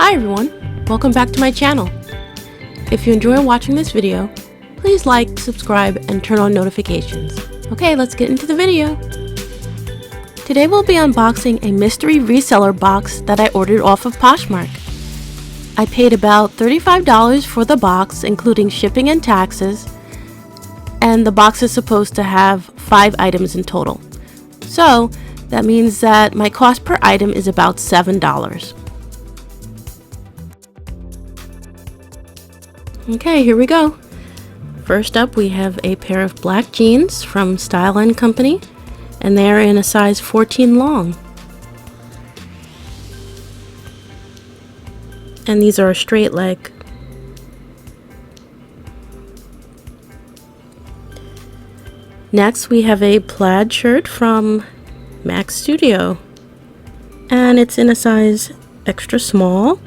Hi everyone, welcome back to my channel. If you enjoy watching this video, please like, subscribe, and turn on notifications. Okay, let's get into the video. Today we'll be unboxing a mystery reseller box that I ordered off of Poshmark. I paid about $35 for the box, including shipping and taxes, and the box is supposed to have 5 items in total. So that means that my cost per item is about $7. Okay, here we go. First up, we have a pair of black jeans from Style & Company, and they're in a size 14 long. And these are a straight leg. Next, we have a plaid shirt from Mac Studio, and it's in a size extra small.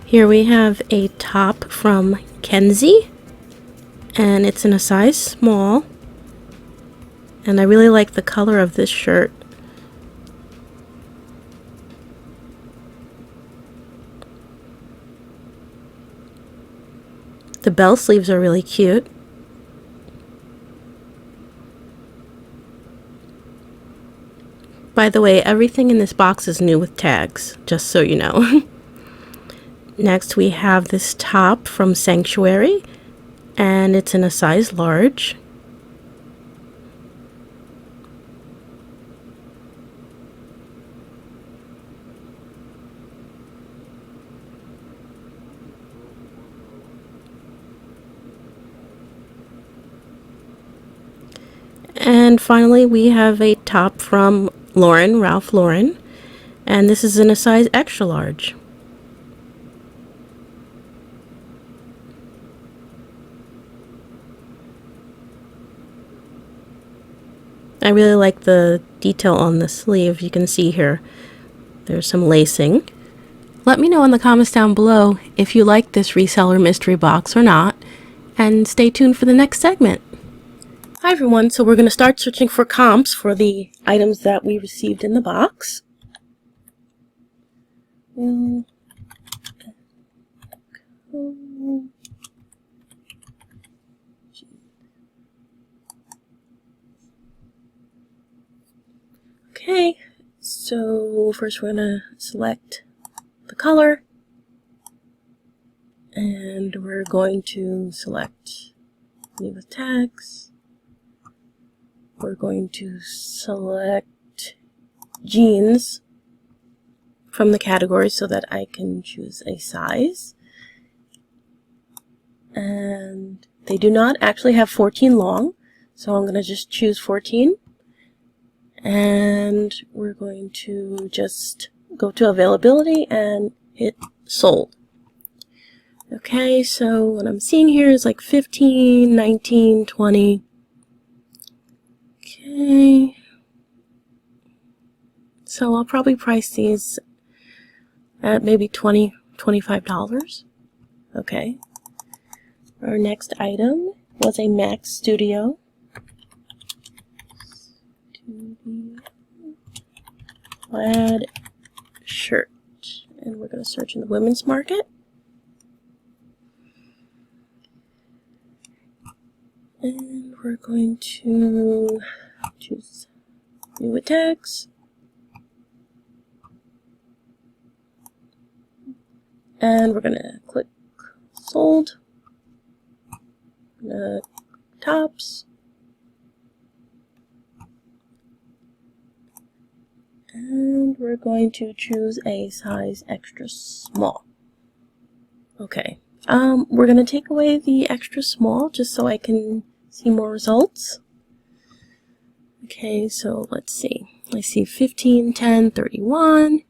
Here we have a top from Curtsy, and it's in a size small, and I really like the color of this shirt. The bell sleeves are really cute. By the way, everything in this box is new with tags, just so you know. Next, we have this top from Sanctuary, and it's in a size large. And finally, we have a top from Ralph Lauren, and this is in a size extra large. I really like the detail on the sleeve. You can see here there's some lacing. Let me know in the comments down below if you like this reseller mystery box or not, and stay tuned for the next segment. Hi everyone, so we're going to start searching for comps for the items that we received in the box. Okay, so first we're going to select the color, and we're going to select new with tags. We're going to select jeans from the category so that I can choose a size. And they do not actually have 14 long, so I'm going to just choose 14. And we're going to just go to availability and hit sold. Okay, so what I'm seeing here is like 15, 19, 20. Okay. So I'll probably price these at maybe $20, $25. Okay. Our next item was a Mac Studio plaid shirt, and we're going to search in the women's market. And we're going to choose new with tags. And we're going to click sold. Tops. And we're going to choose a size extra small. Okay. We're going to take away the extra small just so I can see more results. Okay, so let's see. I see 15, 10, 31,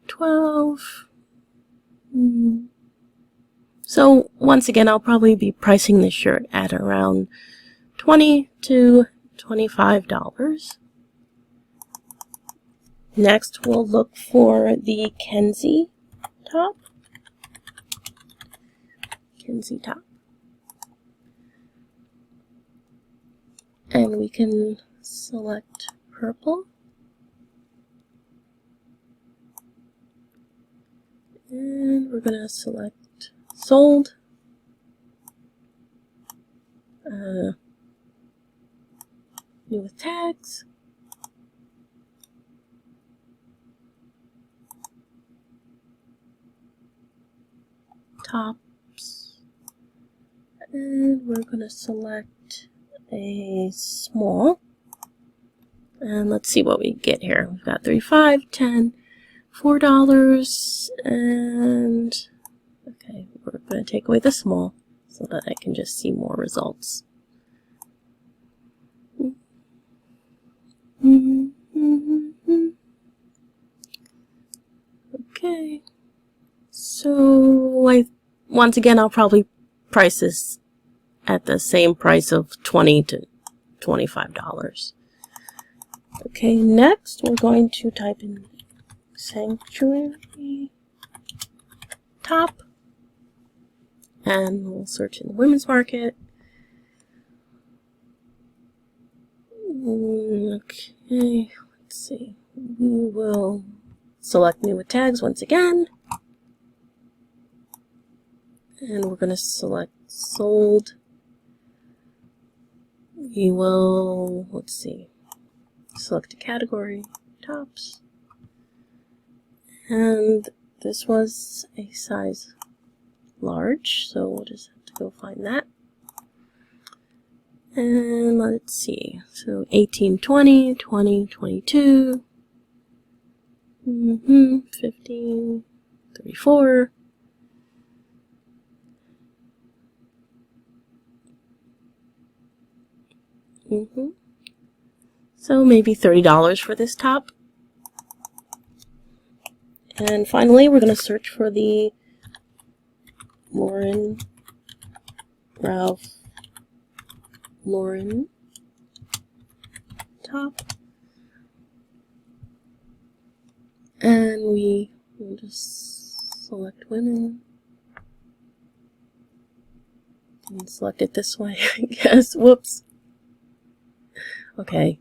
12. So once again, I'll probably be pricing this shirt at around $20 to $25. Next, we'll look for the Curtsy top. Curtsy top. we can select purple. And we're going to select sold. New with tags. Tops. And we're going to select a small. And let's see what we get here. We've got 3, 5, 10, $4, and okay, we're going to take away the small so that I can just see more results. Okay, so once again, I'll probably price this at the same price of $20 to $25. Okay, next we're going to type in sanctuary top, and we'll search in the women's market. Okay, let's see. We will select new with tags once again, and we're going to select sold. We will, let's see, select a category, tops, and this was a size large, so we'll just have to go find that. And let's see, so 18, 20, 20, 22, 15, 34, so maybe $30 for this top. And finally, we're going to search for the Ralph Lauren top, and we will just select women and select it this way, I guess. Whoops. Okay.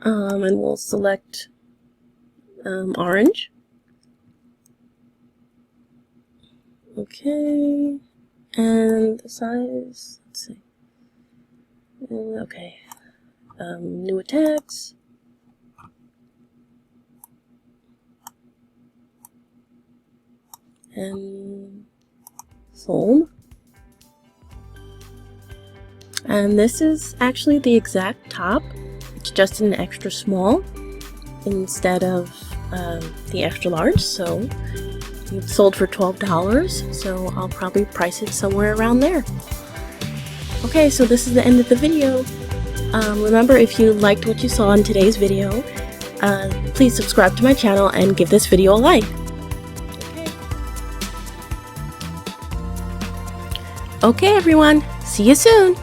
And we'll select orange. Okay, and the size, let's see. Okay, new tags. And sold. And this is actually the exact top. It's just an extra small instead of the extra large. So it's sold for $12. So I'll probably price it somewhere around there. Okay, so this is the end of the video. Remember, if you liked what you saw in today's video, please subscribe to my channel and give this video a like. Okay everyone, see you soon!